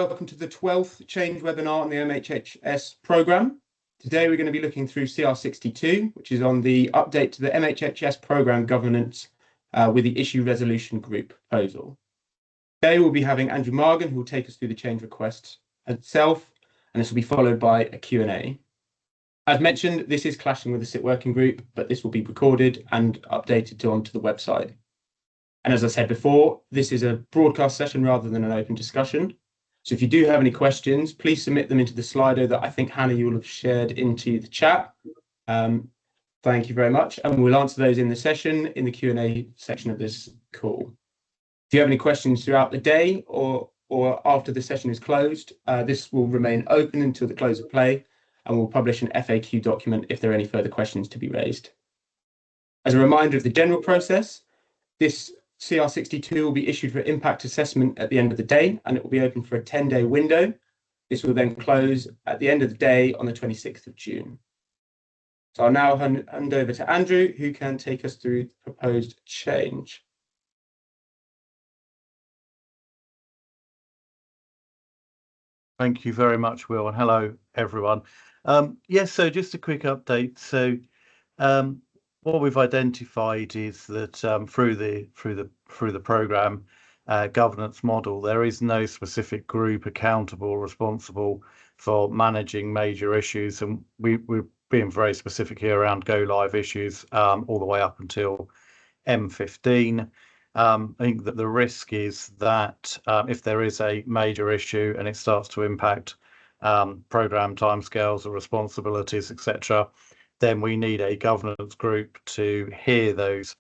Welcome to the 12th Change webinar on the MHHS programme. Today we're going to be looking through CR062, which is on the update to the MHHS Programme Governance with the Issue Resolution Group proposal. Today we'll be having Andrew Margan, who will take us through the change request itself, and this will be followed by a Q&A. As mentioned, this is clashing with the SIT working group, but this will be recorded and updated onto the website. And as I said before, this is a broadcast session rather than an open discussion. So if you do have any questions, please submit them into the Slido that I think, Hannah, you will have shared into the chat. Thank you very much. And we'll answer those in the session, in the Q&A section of this call. If you have any questions throughout the day or after the session is closed, this will remain open until the close of play, and we'll publish an FAQ document if there are any further questions to be raised. As a reminder of the general process, this CR062 will be issued for impact assessment at the end of the day, and it will be open for a 10-day window. This will then close at the end of the day on the 26th of June. So I'll now hand over to Andrew, who can take us through the proposed change. Thank you very much, Will, and hello, everyone. Yes, so just a quick update. So what we've identified is that through the programme governance model, there is no specific group accountable or responsible for managing major issues, and we're being very specific here around go live issues all the way up until M15. I think that the risk is that if there is a major issue and it starts to impact programme timescales or responsibilities, etc., then we need a governance group to hear those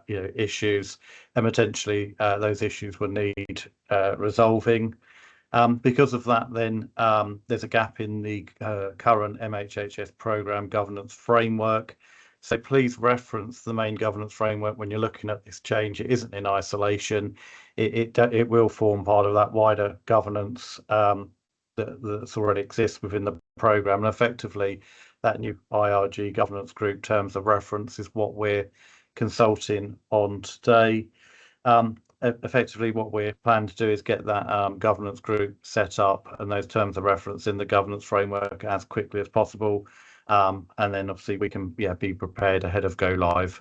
issues, and potentially those issues will need resolving. Because of that, then there's a gap in the current MHHS Programme Governance Framework. So please reference the main governance framework when you're looking at this change. It isn't in isolation. It will form part of that wider governance that's already exists within the programme, and effectively that new IRG governance group terms of reference is what we're consulting on today. Effectively, what we're planning to do is get that governance group set up and those terms of reference in the governance framework as quickly as possible. And then obviously we can be prepared ahead of go live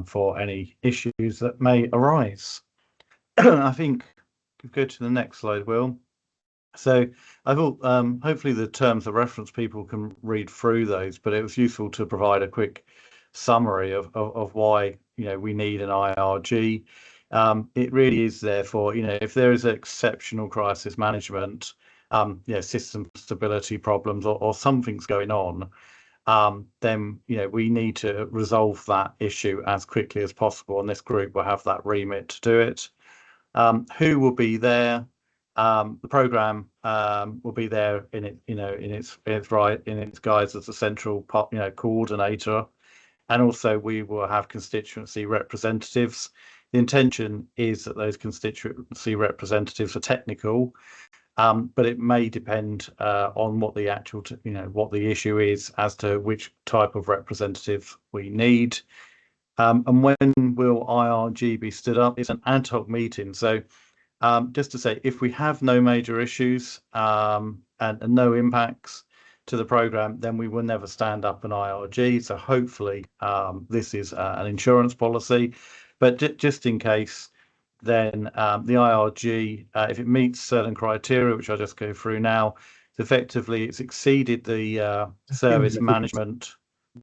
for any issues that may arise. I think we go to the next slide, Will. So I thought hopefully the terms of reference people can read through those, but it was useful to provide a quick summary of why we need an IRG. It really is therefore, if there is exceptional crisis management, system stability problems or something's going on, then we need to resolve that issue as quickly as possible, and this group will have that remit to do it. Who will be there? The programme will be there in its guise as a central coordinator, and also we will have constituency representatives. The intention is that those constituency representatives are technical, but it may depend on what the actual what the issue is as to which type of representative we need. And when will IRG be stood up? It's an ad hoc meeting, so just to say, if we have no major issues and no impacts to the programme, then we will never stand up an IRG. So hopefully this is an insurance policy, but just in case, then the IRG, if it meets certain criteria, which I'll just go through now, effectively it's exceeded the service management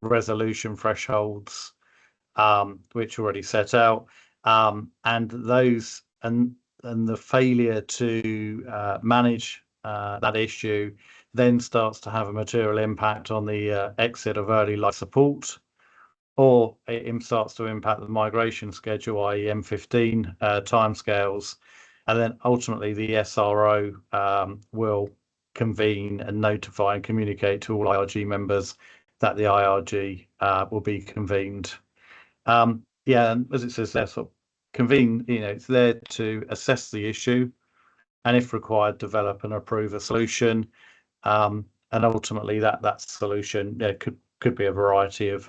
resolution thresholds, which are already set out, and those and the failure to manage that issue then starts to have a material impact on the exit of early life support, or it starts to impact the migration schedule, i.e. M15 timescales, and then ultimately the SRO will convene and notify and communicate to all IRG members that the IRG will be convened. And as it says there, sort of convene, it's there to assess the issue and if required develop and approve a solution, and ultimately that solution could be a variety of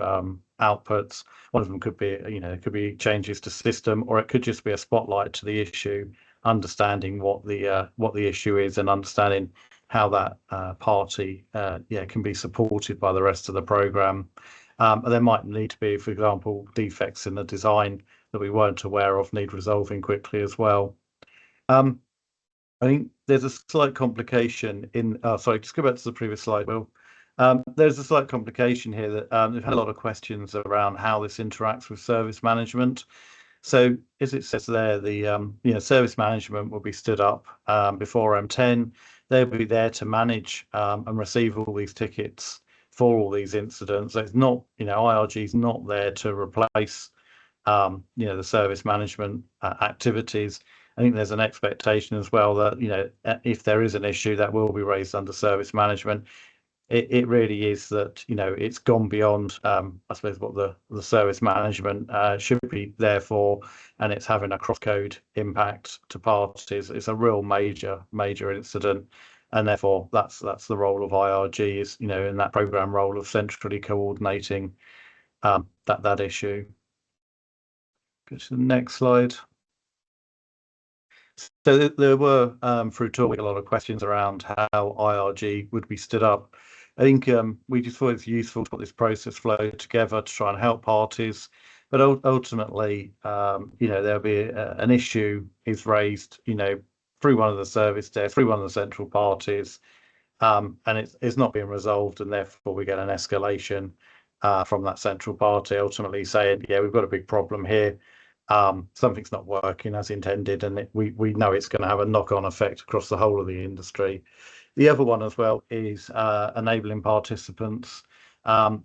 outputs. One of them could be, it could be changes to system, or it could just be a spotlight to the issue understanding what the issue is and understanding how that party can be supported by the rest of the programme. And there might need to be, for example, defects in the design that we weren't aware of need resolving quickly as well. I think there's a slight complication in, sorry, just go back to the previous slide, Will. There's a slight complication here that we've had a lot of questions around how this interacts with service management. So as it says there, the service management will be stood up before M10. They'll be there to manage and receive all these tickets for all these incidents. So it's not, IRG is not there to replace the service management activities. I think there's an expectation as well that, if there is an issue that will be raised under service management, it really is that, it's gone beyond, I suppose, what the service management should be there for, and it's having a cross-code impact to parties. It's a real major incident, and therefore that's the role of IRG is, in that programme role of centrally coordinating that issue. Go to the next slide. So there were, through talking, a lot of questions around how IRG would be stood up. I think we just thought it's useful to put this process flow together to try and help parties. But ultimately, there'll be an issue is raised, through one of the service desks, through one of the central parties, and it's not being resolved, and therefore we get an escalation from that central party, ultimately saying, yeah, we've got a big problem here. Something's not working as intended, and we know it's going to have a knock-on effect across the whole of the industry. The other one as well is enabling participants.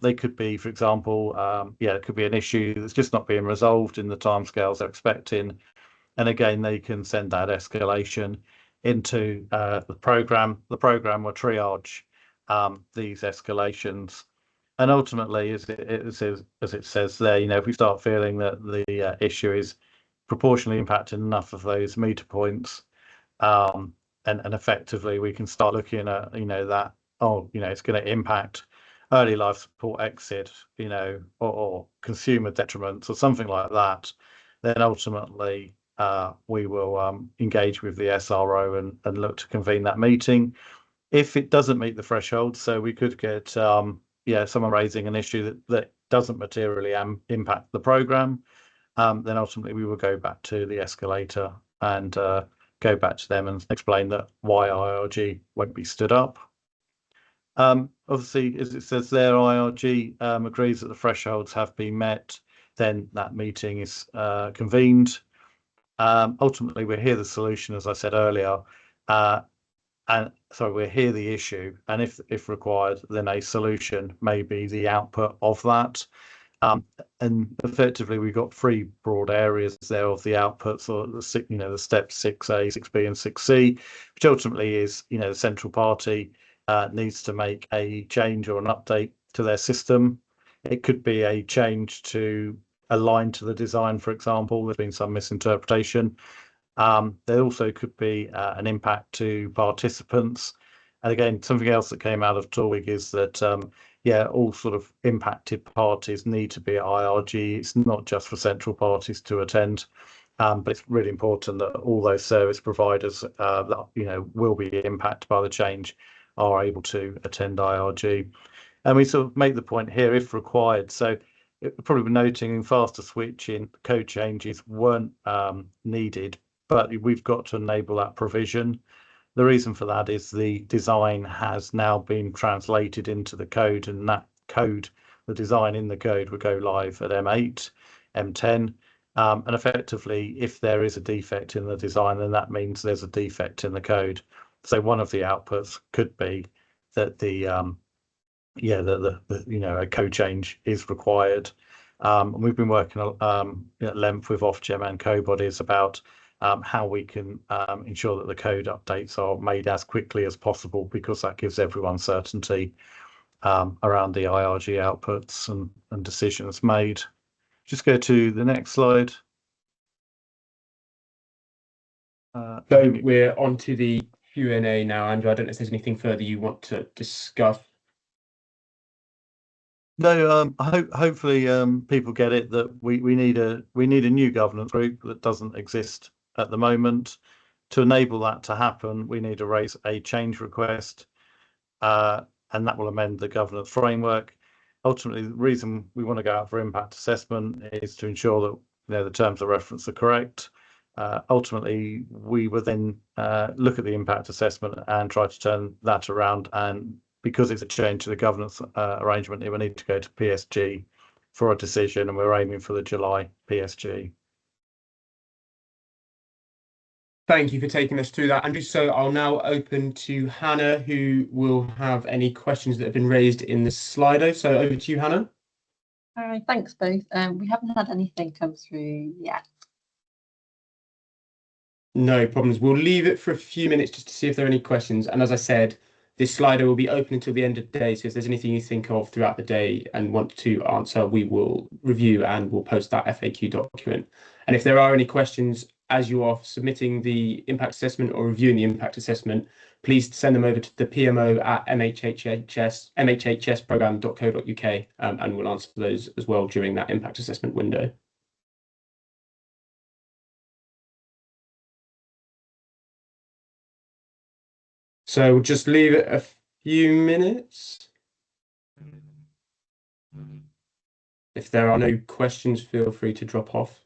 They could be, for example, it could be an issue that's just not being resolved in the timescales they're expecting, and again they can send that escalation into the programme. The programme will triage these escalations. And ultimately, as it says there, if we start feeling that the issue is proportionally impacting enough of those meter points, and effectively we can start looking at, that, it's going to impact early life support exit, or consumer detriments or something like that, then ultimately we will engage with the SRO and look to convene that meeting. If it doesn't meet the threshold, so we could get someone raising an issue that doesn't materially impact the programme, then ultimately we will go back to the escalator and go back to them and explain that why IRG won't be stood up. Obviously, as it says there, IRG agrees that the thresholds have been met, then that meeting is convened. Ultimately, we hear the solution, as I said earlier, and so we hear the issue, and if required, then a solution may be the output of that. And effectively, we've got three broad areas there of the outputs, or the steps 6A, 6B, and 6C, which ultimately is, the central party needs to make a change or an update to their system. It could be a change to align to the design, for example. There's been some misinterpretation. There also could be an impact to participants. And again, something else that came out of TOEIC is that, all sort of impacted parties need to be at IRG. It's not just for central parties to attend, but it's really important that all those service providers that, will be impacted by the change are able to attend IRG. And we sort of make the point here, if required. So probably noting faster switching, code changes weren't needed, but we've got to enable that provision. The reason for that is the design has now been translated into the code, and that code, the design in the code, will go live at M8, M10. And effectively, if there is a defect in the design, then that means there's a defect in the code. So one of the outputs could be that a code change is required. We've been working at length with Ofgem and co-bodies about how we can ensure that the code updates are made as quickly as possible, because that gives everyone certainty around the IRG outputs and decisions made. Just go to the next slide. So we're on to the Q&A now, Andrew. I don't know if there's anything further you want to discuss. No, hopefully people get it that we need a new governance group that doesn't exist at the moment. To enable that to happen, we need to raise a change request, and that will amend the governance framework. Ultimately, the reason we want to go out for impact assessment is to ensure that the terms of reference are correct. Ultimately, we will then look at the impact assessment and try to turn that around. And because it's a change to the governance arrangement, it will need to go to PSG for a decision, and we're aiming for the July PSG. Thank you for taking us through that, Andrew. So I'll now open to Hannah, who will have any questions that have been raised in the Slido. So over to you, Hannah. All right, thanks both. We haven't had anything come through yet. No problems. We'll leave it for a few minutes just to see if there are any questions. And as I said, this Slido will be open until the end of the day. So if there's anything you think of throughout the day and want to answer, we will review and we'll post that FAQ document. And if there are any questions as you are submitting the impact assessment or reviewing the impact assessment, please send them over to the PMO at MHHS and we'll answer those as well during that impact assessment window. So we'll just leave it a few minutes. If there are no questions, feel free to drop off.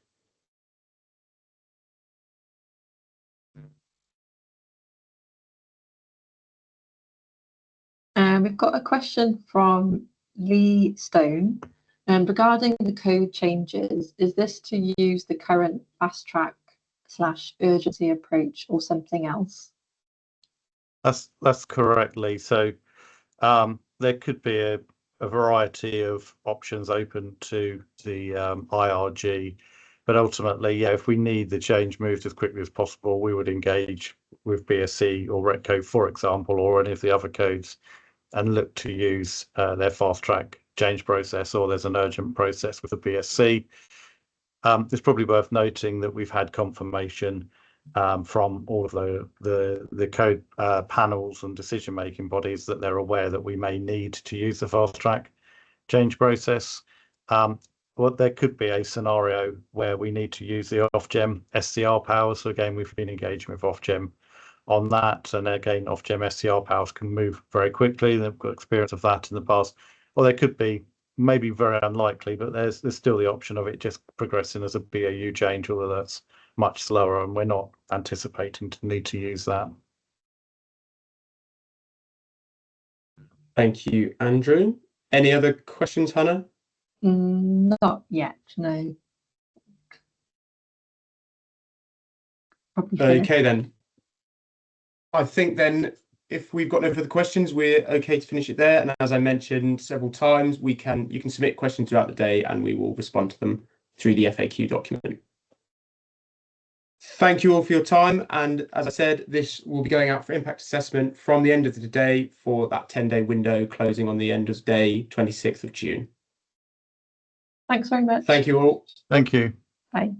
We've got a question from Lee Stone regarding the code changes. Is this to use the current fast track / urgency approach or something else? That's correct, Lee. So there could be a variety of options open to the IRG, but ultimately, yeah, if we need the change moved as quickly as possible, we would engage with BSC or Retcode, for example, or any of the other codes, and look to use their fast track change process, or there's an urgent process with the BSC. It's probably worth noting that we've had confirmation from all of the code panels and decision-making bodies that they're aware that we may need to use the fast track change process. Well, there could be a scenario where we need to use the Ofgem SCR powers. So again, we've been engaging with Ofgem on that, and again, Ofgem SCR powers can move very quickly. They've got experience of that in the past. Or there could be, maybe very unlikely, but there's still the option of it just progressing as a BAU change, although that's much slower, and we're not anticipating to need to use that. Thank you, Andrew. Any other questions, Hannah? Not yet, no. Okay, then. I think then if we've got no further questions, we're okay to finish it there. And as I mentioned several times, you can submit questions throughout the day and we will respond to them through the FAQ document. Thank you all for your time. And as I said, this will be going out for impact assessment from the end of the day for that 10-day window closing on the end of day 26th of June. Thanks very much. Thank you all. Thank you. Bye.